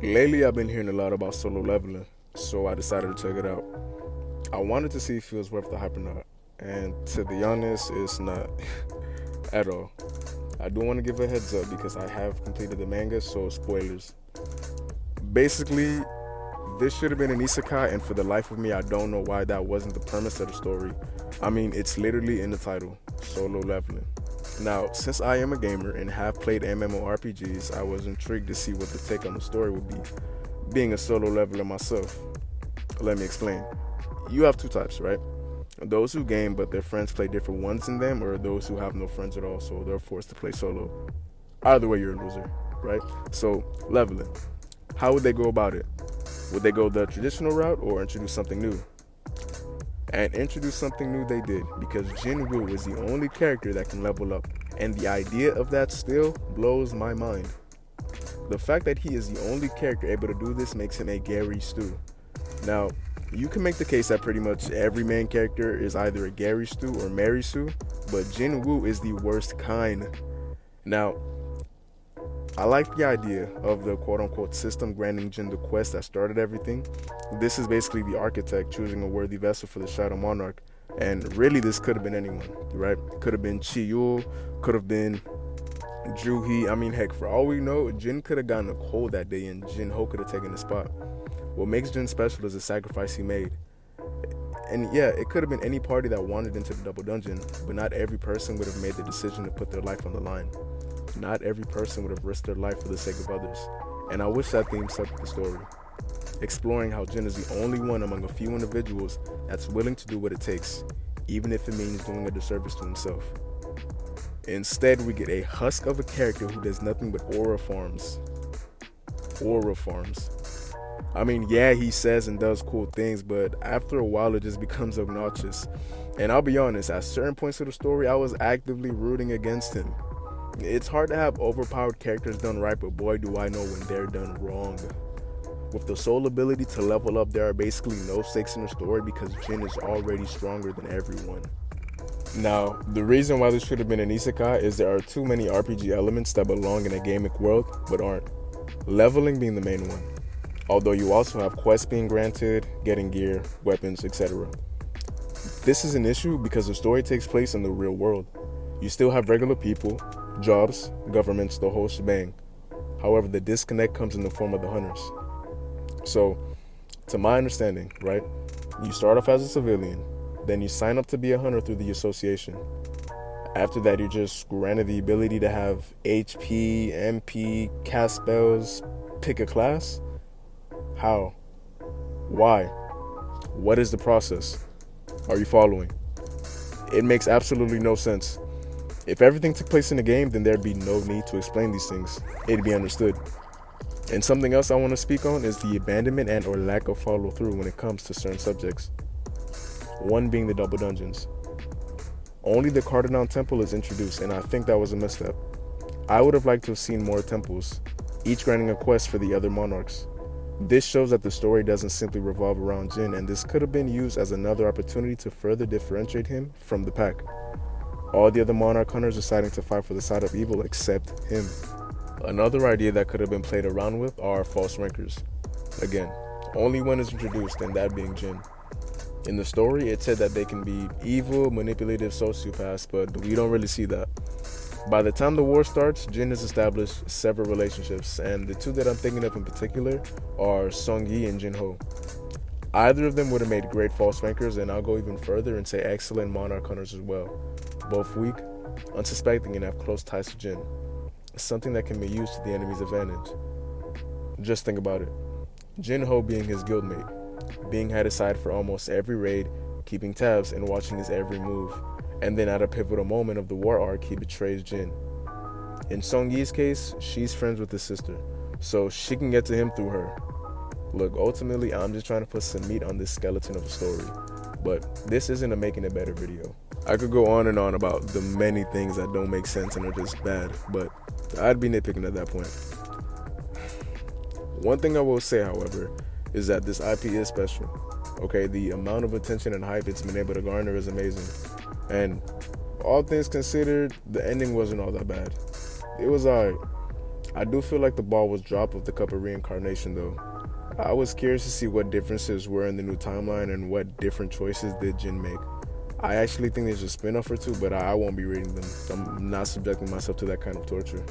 Lately, I've been hearing a lot about solo leveling, so I decided to check it out. I wanted to see if it was worth the hype or not, and to be honest, it's not at all. I do want to give a heads up because I have completed the manga, so spoilers. Basically, this should have been an isekai, and for the life of me, I don't know why that wasn't the premise of the story. I mean, it's literally in the title, solo leveling. Now, since I am a gamer and have played MMORPGs, I was intrigued to see what the take on the story would be, being a solo leveler myself. Let me explain. You have two types, right? Those who game but their friends play different ones in them, or those who have no friends at all, so they're forced to play solo. Either way, you're a loser, right? So, leveling. How would they go about it? Would they go the traditional route or introduce something new? And introduce something new they did, because Jin Woo is the only character that can level up, and the idea of that still blows my mind. The fact that he is the only character able to do this makes him a Gary Stu. Now, you can make the case that pretty much every main character is either a Gary Stu or Mary Sue, but Jin Woo is the worst kind. Now, I like the idea of the quote-unquote system granting Jin the quest that started everything. This is basically the architect choosing a worthy vessel for the Shadow Monarch, and really this could have been anyone, right? Could have been Chiyul, could have been Juhi. I mean, heck, for all we know, Jin could have gotten a cold that day and Jin Ho could have taken the spot. What makes Jin special is the sacrifice he made. And yeah, it could have been any party that wandered into the double dungeon, but not every person would have made the decision to put their life on the line. Not every person would have risked their life for the sake of others. And I wish that theme stuck with the story, exploring how Jin is the only one among a few individuals that's willing to do what it takes, even if it means doing a disservice to himself. Instead, we get a husk of a character who does nothing but aura farms. Aura farms. I mean, yeah, he says and does cool things, but after a while it just becomes obnoxious. And I'll be honest, at certain points of the story, I was actively rooting against him. It's hard to have overpowered characters done right, but boy do I know when they're done wrong. With the sole ability to level up, there are basically no stakes in the story because Jin is already stronger than everyone. Now, the reason why this should have been an isekai is there are too many RPG elements that belong in a gamic world, but aren't. Leveling being the main one. Although you also have quests being granted, getting gear, weapons, etc. This is an issue because the story takes place in the real world. You still have regular people, jobs, governments, the whole shebang. However, the disconnect comes in the form of the hunters. So, to my understanding, right, you start off as a civilian, then you sign up to be a hunter through the association. After that, you're just granted the ability to have HP, MP, cast spells, pick a class. How? Why? What is the process? Are you following? It makes absolutely no sense. If everything took place in the game, then there'd be no need to explain these things. It'd be understood. And something else I want to speak on is the abandonment and or lack of follow through when it comes to certain subjects. One being the double dungeons. Only the Cardinal Temple is introduced, and I think that was a misstep. I would have liked to have seen more temples, each granting a quest for the other monarchs. This shows that the story doesn't simply revolve around Jin, and this could have been used as another opportunity to further differentiate him from the pack. All the other monarch hunters deciding to fight for the side of evil except him. Another idea that could have been played around with are false rankers. Again, only one is introduced, and that being Jin. In the story, it said that they can be evil, manipulative sociopaths, but we don't really see that. By the time the war starts, Jin has established several relationships, and the two that I'm thinking of in particular are Song Yi and Jin Ho. Either of them would have made great false rankers, and I'll go even further and say excellent monarch hunters as well. Both weak, unsuspecting, and have close ties to Jin. Something that can be used to the enemy's advantage. Just think about it. Jin Ho being his guildmate, being at his side for almost every raid, keeping tabs and watching his every move. And then at a pivotal moment of the war arc, he betrays Jin. In Song Yi's case, she's friends with his sister, so she can get to him through her. Look, ultimately, I'm just trying to put some meat on this skeleton of a story, but this isn't a making it better video. I could go on and on about the many things that don't make sense and are just bad, but I'd be nitpicking at that point. One thing I will say, however, is that this IP is special. Okay, the amount of attention and hype it's been able to garner is amazing. And all things considered, the ending wasn't all that bad. It was alright. I do feel like the ball was dropped with the Cup of Reincarnation, though. I was curious to see what differences were in the new timeline and what different choices did Jin make. I actually think there's a spin-off or two, but I won't be reading them. I'm not subjecting myself to that kind of torture.